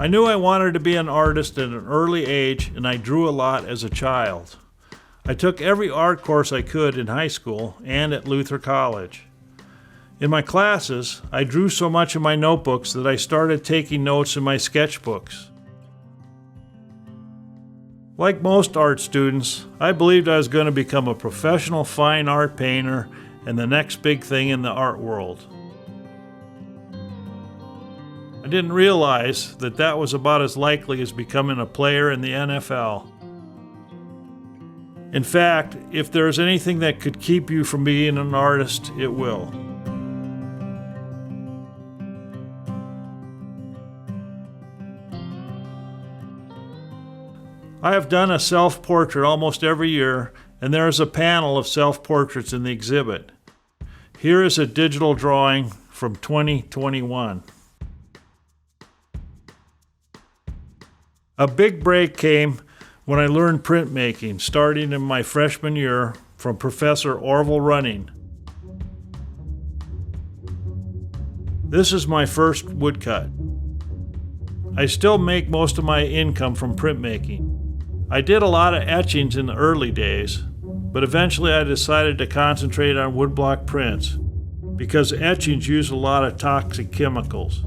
I knew I wanted to be an artist at an early age, and I drew a lot as a child. I took every art course I could in high school and at Luther College. In my classes, I drew so much in my notebooks that I started taking notes in my sketchbooks. Like most art students, I believed I was going to become a professional fine art painter and the next big thing in the art world. I didn't realize that that was about as likely as becoming a player in the NFL. In fact, if there's anything that could keep you from being an artist, it will. I have done a self-portrait almost every year, and there is a panel of self-portraits in the exhibit. Here is a digital drawing from 2021. A big break came when I learned printmaking, starting in my freshman year from Professor Orville Running. This is my first woodcut. I still make most of my income from printmaking. I did a lot of etchings in the early days, but eventually I decided to concentrate on woodblock prints because etchings use a lot of toxic chemicals.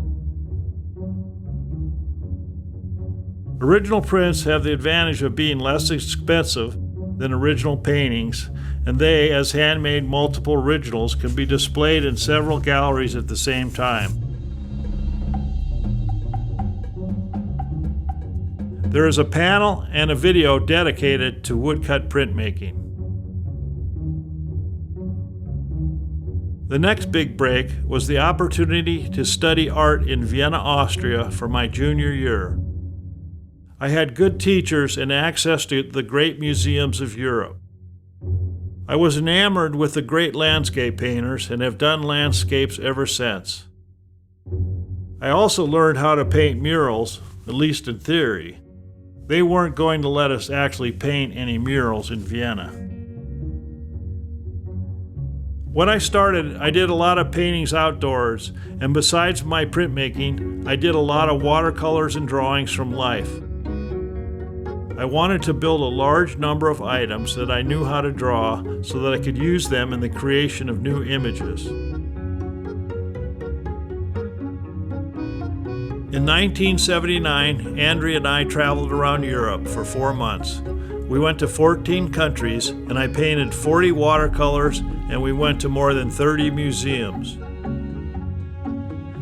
Original prints have the advantage of being less expensive than original paintings, and they, as handmade multiple originals, can be displayed in several galleries at the same time. There is a panel and a video dedicated to woodcut printmaking. The next big break was the opportunity to study art in Vienna, Austria for my junior year. I had good teachers and access to the great museums of Europe. I was enamored with the great landscape painters and have done landscapes ever since. I also learned how to paint murals, at least in theory. They weren't going to let us actually paint any murals in Vienna. When I started, I did a lot of paintings outdoors, and besides my printmaking, I did a lot of watercolors and drawings from life. I wanted to build a large number of items that I knew how to draw so that I could use them in the creation of new images. In 1979, Andrea and I traveled around Europe for 4 months. We went to 14 countries, and I painted 40 watercolors, and we went to more than 30 museums.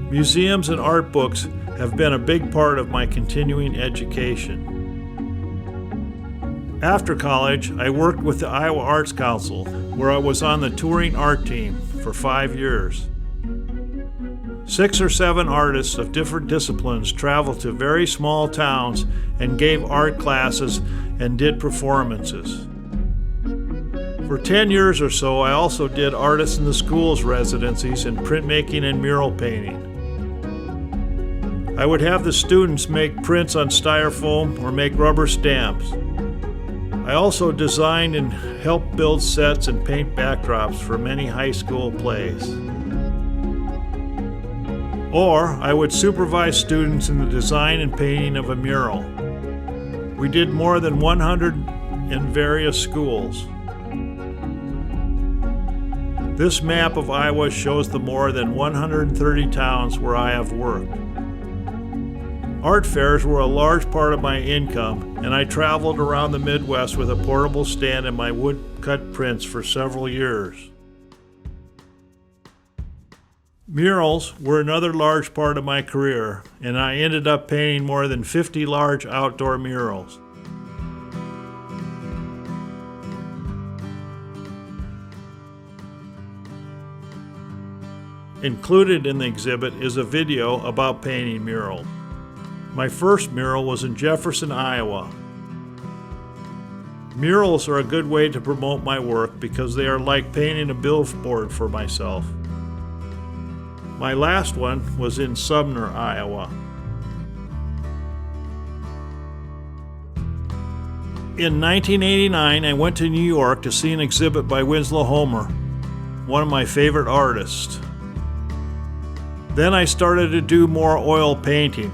Museums and art books have been a big part of my continuing education. After college, I worked with the Iowa Arts Council, where I was on the touring art team for 5 years. 6 or 7 artists of different disciplines traveled to very small towns and gave art classes and did performances. For 10 years or so, I also did Artists in the Schools residencies in printmaking and mural painting. I would have the students make prints on styrofoam or make rubber stamps. I also designed and helped build sets and paint backdrops for many high school plays. Or I would supervise students in the design and painting of a mural. We did more than 100 in various schools. This map of Iowa shows the more than 130 towns where I have worked. Art fairs were a large part of my income, and I traveled around the Midwest with a portable stand and my woodcut prints for several years. Murals were another large part of my career, and I ended up painting more than 50 large outdoor murals. Included in the exhibit is a video about painting murals. My first mural was in Jefferson, Iowa. Murals are a good way to promote my work because they are like painting a billboard for myself. My last one was in Sumner, Iowa. In 1989, I went to New York to see an exhibit by Winslow Homer, one of my favorite artists. Then I started to do more oil painting.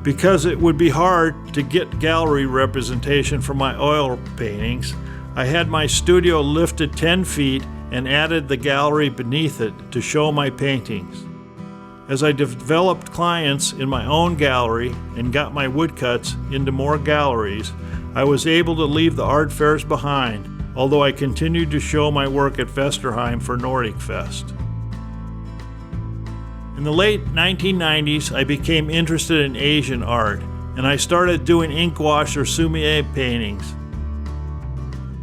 Because it would be hard to get gallery representation for my oil paintings, I had my studio lifted 10 feet and added the gallery beneath it to show my paintings. As I developed clients in my own gallery and got my woodcuts into more galleries, I was able to leave the art fairs behind, although I continued to show my work at Vesterheim for Nordic Fest. In the late 1990s, I became interested in Asian art, and I started doing ink wash or sumi-e paintings.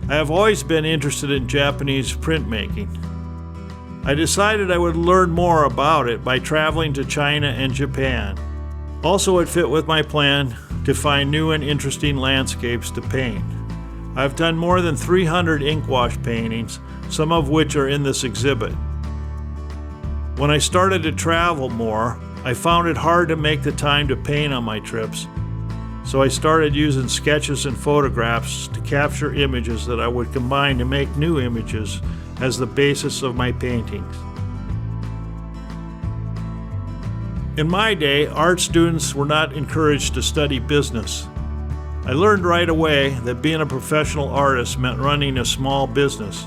I have always been interested in Japanese printmaking. I decided I would learn more about it by traveling to China and Japan. Also, it fit with my plan to find new and interesting landscapes to paint. I've done more than 300 ink wash paintings, some of which are in this exhibit. When I started to travel more, I found it hard to make the time to paint on my trips, so I started using sketches and photographs to capture images that I would combine to make new images as the basis of my paintings. In my day, art students were not encouraged to study business. I learned right away that being a professional artist meant running a small business.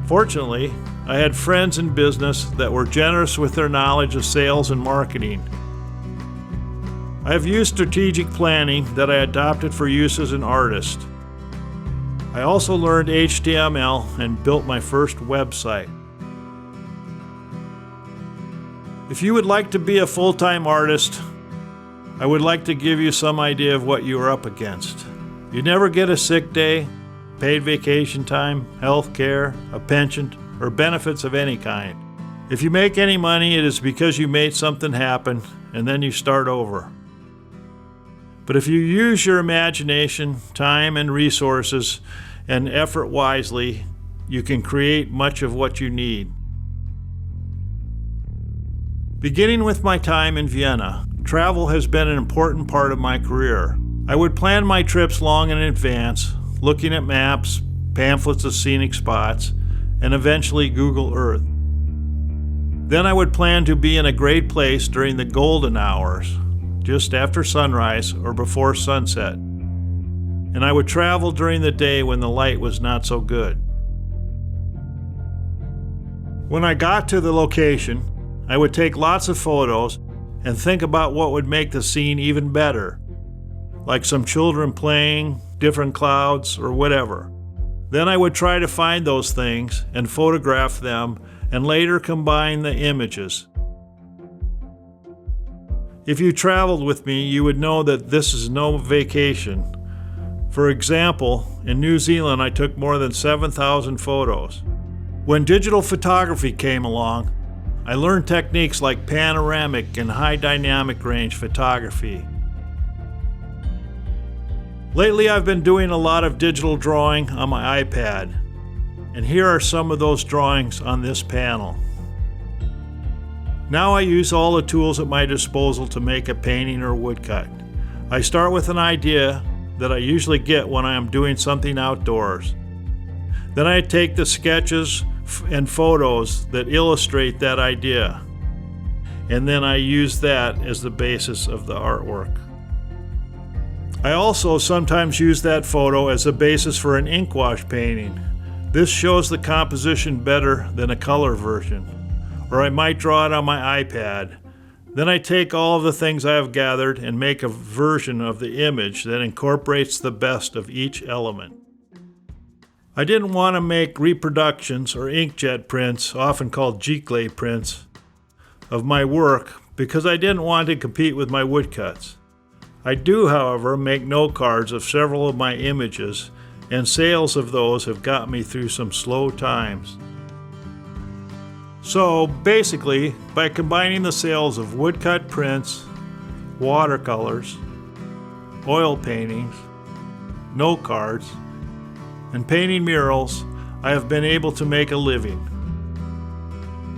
Fortunately, I had friends in business that were generous with their knowledge of sales and marketing. I have used strategic planning that I adopted for use as an artist. I also learned HTML and built my first website. If you would like to be a full-time artist, I would like to give you some idea of what you are up against. You never get a sick day, paid vacation time, health care, a pension, or benefits of any kind. If you make any money, it is because you made something happen, and then you start over. But if you use your imagination, time, and resources, and effort wisely, you can create much of what you need. Beginning with my time in Vienna, travel has been an important part of my career. I would plan my trips long in advance, looking at maps, pamphlets of scenic spots, and eventually Google Earth. Then I would plan to be in a great place during the golden hours, just after sunrise or before sunset. And I would travel during the day when the light was not so good. When I got to the location, I would take lots of photos and think about what would make the scene even better, like some children playing, different clouds, or whatever. Then I would try to find those things and photograph them and later combine the images. If you traveled with me, you would know that this is no vacation. For example, in New Zealand, I took more than 7,000 photos. When digital photography came along, I learned techniques like panoramic and high dynamic range photography. Lately, I've been doing a lot of digital drawing on my iPad, and here are some of those drawings on this panel. Now I use all the tools at my disposal to make a painting or woodcut. I start with an idea that I usually get when I am doing something outdoors. Then I take the sketches and photos that illustrate that idea, and then I use that as the basis of the artwork. I also sometimes use that photo as a basis for an ink wash painting. This shows the composition better than a color version. Or I might draw it on my iPad. Then I take all of the things I have gathered and make a version of the image that incorporates the best of each element. I didn't want to make reproductions or inkjet prints, often called giclée prints, of my work because I didn't want to compete with my woodcuts. I do, however, make note cards of several of my images, and sales of those have got me through some slow times. So basically, by combining the sales of woodcut prints, watercolors, oil paintings, note cards, and painting murals, I have been able to make a living.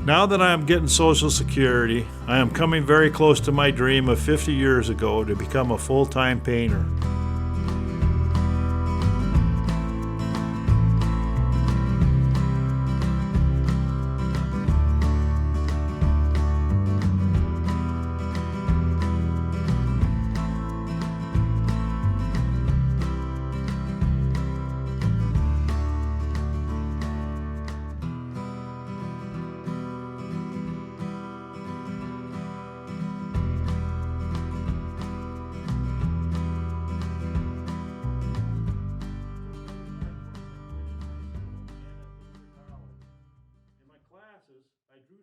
Now that I am getting Social Security, I am coming very close to my dream of 50 years ago to become a full-time painter.